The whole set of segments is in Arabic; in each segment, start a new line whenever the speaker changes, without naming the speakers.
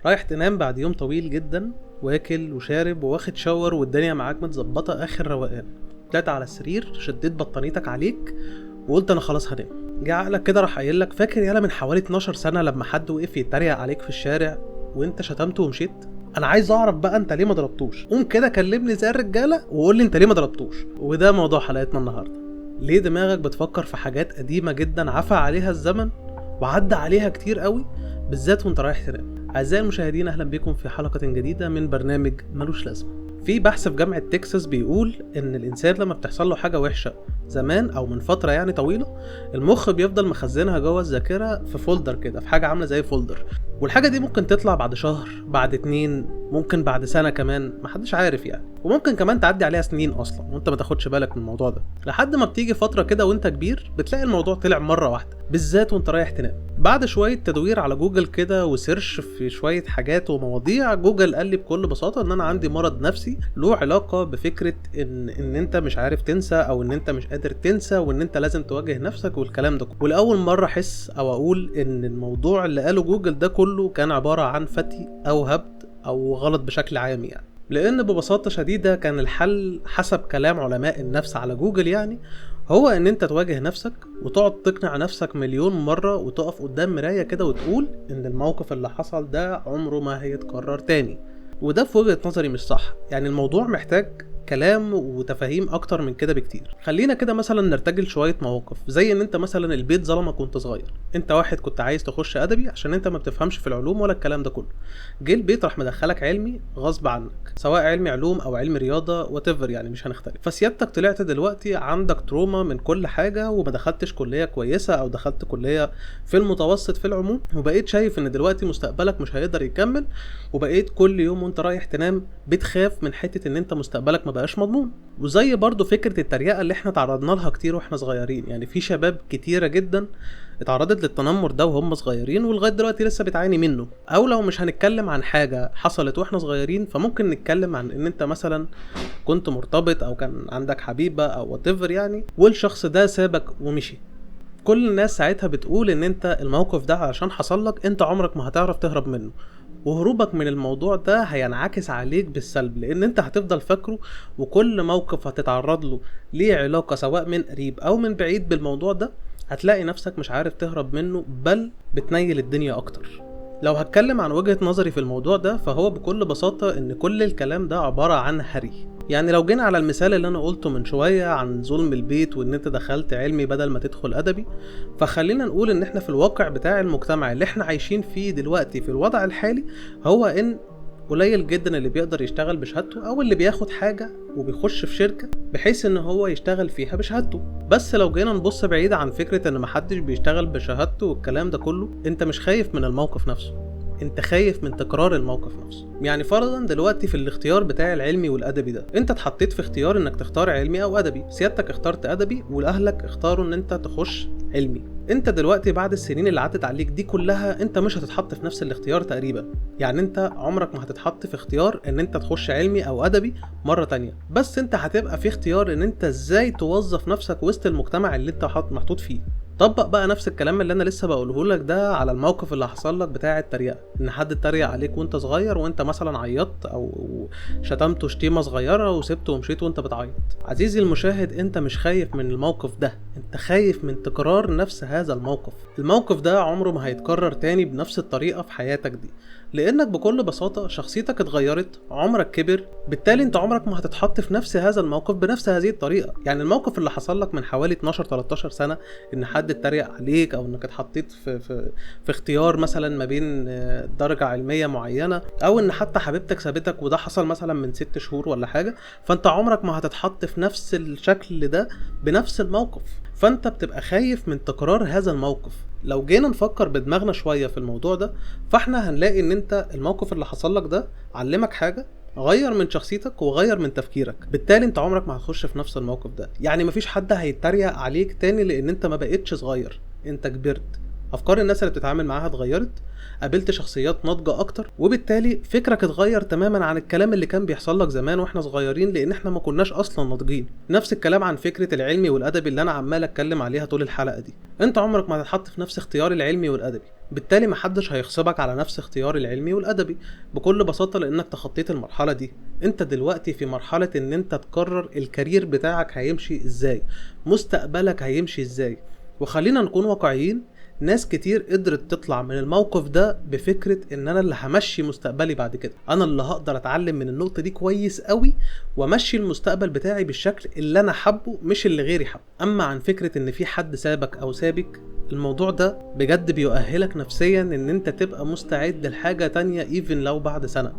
رايح تنام بعد يوم طويل جدا، واكل وشارب واخد شاور والدنيا معاك متظبطه اخر روقان. طلعت على السرير، شديت بطانيتك عليك وقلت انا خلاص هنام. جه عقلك كده راح قايل لك فاكر يالا من حوالي 12 سنه لما حد وقف يتريق عليك في الشارع وانت شتمته ومشيت؟ انا عايز اعرف بقى انت ليه ما ضربتوش. قوم كده كلمني زي الرجاله وقول لي انت ليه ما ضربتوش. وده موضوع حلقتنا النهارده. ليه دماغك بتفكر في حاجات قديمه جدا عفى عليها الزمن وعدى عليها كتير قوي، بالذات وانت رايح تنام؟ اعزائي المشاهدين، اهلا بكم في حلقه جديده من برنامج ملوش لازمه. في بحث في جامعه تكساس بيقول ان الانسان لما بتحصل له حاجه وحشه زمان او من فتره يعني طويله، المخ بيفضل مخزنها جوه الذاكره في فولدر كده، في حاجه عامله زي فولدر. والحاجه دي ممكن تطلع بعد شهر، بعد 2، ممكن بعد سنه كمان، محدش عارف يعني. وممكن كمان تعدي عليها سنين اصلا وانت ما تاخدش بالك من الموضوع ده، لحد ما بتيجي فتره كده وانت كبير بتلاقي الموضوع طلع مره واحده، بالذات وانت رايح تنام. بعد شويه تدوير على جوجل كده وسيرش في شويه حاجات ومواضيع، جوجل قال لي بكل بساطه ان انا عندي مرض نفسي له علاقه بفكره ان انت مش عارف تنسى، او ان انت مش قادر تنسى، وان انت لازم تواجه نفسك والكلام ده كله. ولاول مره احس او اقول ان الموضوع اللي قاله جوجل ده كله كان عباره عن فتي او هبد او غلط بشكل عام يعني. لان ببساطه شديده كان الحل حسب كلام علماء النفس على جوجل يعني هو ان انت تواجه نفسك وتقعد تقنع نفسك مليون مرة وتقف قدام مراية كده وتقول ان الموقف اللي حصل ده عمره ما هيتكرر تاني. وده في وجهة نظري مش صح، يعني الموضوع محتاج كلام وتفاهيم اكتر من كده بكتير. خلينا كده مثلا نرتجل شويه مواقف، زي ان انت مثلا البيت ظلمك وانت صغير. انت واحد كنت عايز تخش ادبي عشان انت ما بتفهمش في العلوم ولا الكلام ده كله، جه البيت راح مدخلك علمي غصب عنك، سواء علمي علوم او علمي رياضه واتيفر يعني مش هنختلف. فسيادتك طلعت دلوقتي عندك تروما من كل حاجه، وما دخلتش كليه كويسه او دخلت كليه في المتوسط في العموم، وبقيت شايف ان دلوقتي مستقبلك مش هيقدر يكمل، وبقيت كل يوم وانت رايح تنام بتخاف من حته ان انت مستقبلك ما بقاش مضمون. وزي برضو فكرة التريقة اللي احنا تعرضنا لها كتير واحنا صغيرين، يعني في شباب كتيرة جدا اتعرضت للتنمر ده وهم صغيرين ولغاية دلوقتي لسه بتعاني منه. او لو مش هنتكلم عن حاجة حصلت واحنا صغيرين، فممكن نتكلم عن ان انت مثلا كنت مرتبط او كان عندك حبيبة او whatever يعني، والشخص ده سابك ومشي. كل الناس ساعتها بتقول ان انت الموقف ده علشان حصل لك انت عمرك ما هتعرف تهرب منه، وهروبك من الموضوع ده هينعكس عليك بالسلب، لان انت هتفضل فاكره، وكل موقف هتتعرض له ليه علاقة سواء من قريب او من بعيد بالموضوع ده هتلاقي نفسك مش عارف تهرب منه، بل بتنيل الدنيا اكتر. لو هتكلم عن وجهة نظري في الموضوع ده، فهو بكل بساطة ان كل الكلام ده عبارة عن هري. يعني لو جينا على المثال اللي انا قلته من شوية عن ظلم البيت وان انت دخلت علمي بدل ما تدخل ادبي، فخلينا نقول ان احنا في الواقع بتاع المجتمع اللي احنا عايشين فيه دلوقتي في الوضع الحالي، هو ان قليل جدا اللي بيقدر يشتغل بشهادته او اللي بياخد حاجة وبيخش في شركة بحيث ان هو يشتغل فيها بشهادته. بس لو جينا نبص بعيد عن فكرة ان محدش بيشتغل بشهادته والكلام ده كله، انت مش خايف من الموقف نفسه، انت خايف من تكرار الموقف نفسه. يعني فرضا دلوقتي في الاختيار بتاع العلمي والادبي ده، انت اتحطيت في اختيار انك تختار علمي او ادبي، سيادتك اخترت ادبي واهلك اختاروا ان انت تخش علمي. انت دلوقتي بعد السنين اللي عدت عليك دي كلها انت مش هتتحط في نفس الاختيار تقريبا، يعني انت عمرك ما هتتحط في اختيار ان انت تخش علمي او ادبي مرة تانية، بس انت هتبقى في اختيار ان انت ازاي توظف نفسك وسط المجتمع اللي انت محطوط فيه. طبق بقى نفس الكلام اللي انا لسه بقوله لك ده على الموقف اللي حصل لك بتاع التريقه، ان حد اتريق عليك وانت صغير وانت مثلا عيطت او شتمته شتيمه صغيره وسبته ومشيت وانت بتعيط. عزيزي المشاهد، انت مش خايف من الموقف ده، انت خايف من تكرار نفس هذا الموقف. الموقف ده عمره ما هيتكرر تاني بنفس الطريقه في حياتك دي، لانك بكل بساطه شخصيتك اتغيرت، عمرك كبر، بالتالي انت عمرك ما هتتحط في نفس هذا الموقف بنفس هذه الطريقه. يعني الموقف اللي حصل لك من حوالي 12 13 سنه، ان حد اتريق عليك او انك اتحطيت في اختيار مثلا ما بين درجه علميه معينه، او ان حتى حبيبتك سابتك وده حصل مثلا من 6 شهور ولا حاجه، فانت عمرك ما هتتحط في نفس الشكل ده بنفس الموقف، فانت بتبقى خايف من تكرار هذا الموقف. لو جينا نفكر بدماغنا شوية في الموضوع ده، فاحنا هنلاقي ان انت الموقف اللي حصل لك ده علمك حاجة، غير من شخصيتك وغير من تفكيرك، بالتالي انت عمرك ما هتخش في نفس الموقف ده. يعني مفيش حد هيتريق عليك تاني لان انت ما بقيتش صغير، انت كبرت، افكار الناس اللي بتتعامل معاها اتغيرت، قابلت شخصيات ناضجة اكتر، وبالتالي فكرك اتغير تماما عن الكلام اللي كان بيحصل لك زمان واحنا صغيرين، لان احنا ما كناش اصلا ناضجين. نفس الكلام عن فكرة العلمي والادبي اللي انا عمال اتكلم عليها طول الحلقة دي. انت عمرك ما هتتحط في نفس اختيار العلمي والادبي، بالتالي محدش هيغصبك على نفس اختيار العلمي والادبي بكل بساطة، لانك تخطيت المرحلة دي. انت دلوقتي في مرحلة ان انت تقرر الكارير بتاعك هيمشي ازاي، مستقبلك هيمشي ازاي. وخلينا نكون واقعيين، ناس كتير قدرت تطلع من الموقف ده بفكرة ان انا اللي همشي مستقبلي بعد كده، انا اللي هقدر اتعلم من النقطة دي كويس قوي وامشي المستقبل بتاعي بالشكل اللي انا حبه مش اللي غيري حبه. اما عن فكرة ان في حد سابك او سابك، الموضوع ده بجد بيؤهلك نفسيا ان انت تبقى مستعد لحاجة تانية، ايفن لو بعد سنة،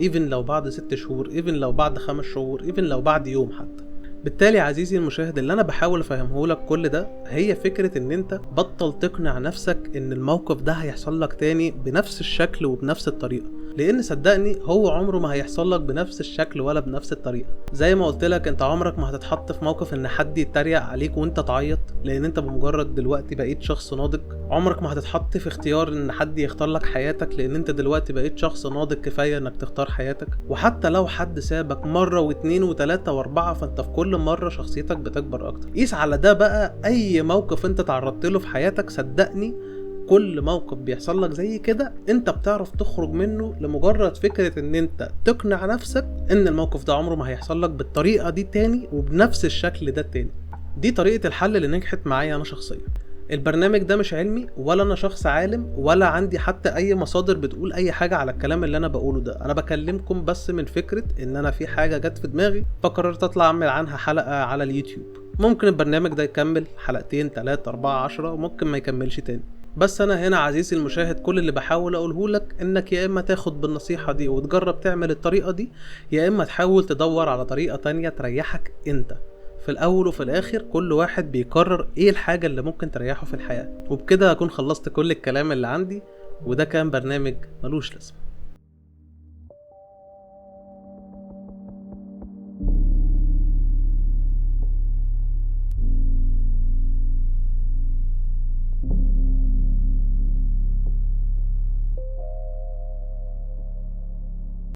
ايفن لو بعد 6 شهور، ايفن لو بعد 5 شهور، ايفن لو بعد يوم حتى. بالتالي عزيزي المشاهد، اللي انا بحاول افهمه لك كل ده هي فكرة ان انت بطل تقنع نفسك ان الموقف ده هيحصل لك تاني بنفس الشكل وبنفس الطريقة، لان صدقني هو عمره ما هيحصل لك بنفس الشكل ولا بنفس الطريقة. زي ما قلت لك، انت عمرك ما هتتحط في موقف ان حد يتريق عليك وانت تعيط، لان انت بمجرد دلوقتي بقيت شخص ناضج. عمرك ما هتتحط في اختيار ان حد يختار لك حياتك، لان انت دلوقتي بقيت شخص ناضج كفاية انك تختار حياتك. وحتى لو حد سابك مرة واثنين وثلاثة واربعة، فانت في كل مرة شخصيتك بتكبر اكتر. قيس على ده بقى اي موقف انت تعرضت له في حياتك، صدقني كل موقف بيحصل لك زي كده انت بتعرف تخرج منه، لمجرد فكرة ان انت تقنع نفسك ان الموقف ده عمره ما هيحصل لك بالطريقة دي تاني وبنفس الشكل ده تاني. دي طريقة الحل اللي نجحت معايا انا شخصيا. البرنامج ده مش علمي، ولا انا شخص عالم، ولا عندي حتى اي مصادر بتقول اي حاجة على الكلام اللي انا بقوله ده. انا بكلمكم بس من فكرة ان انا في حاجة جت في دماغي فقررت اطلع اعمل عنها حلقة على اليوتيوب. ممكن البرنامج ده يكمل حلقتين 3 4 10، وممكن ما يكملش تاني. بس انا هنا عزيزي المشاهد كل اللي بحاول اقوله لك انك يا اما تاخد بالنصيحة دي وتجرب تعمل الطريقة دي، يا اما تحاول تدور على طريقة تانية تريحك انت. في الاول وفي الاخر كل واحد بيقرر ايه الحاجة اللي ممكن تريحه في الحياة. وبكده اكون خلصت كل الكلام اللي عندي، وده كان برنامج ملوش لازمة.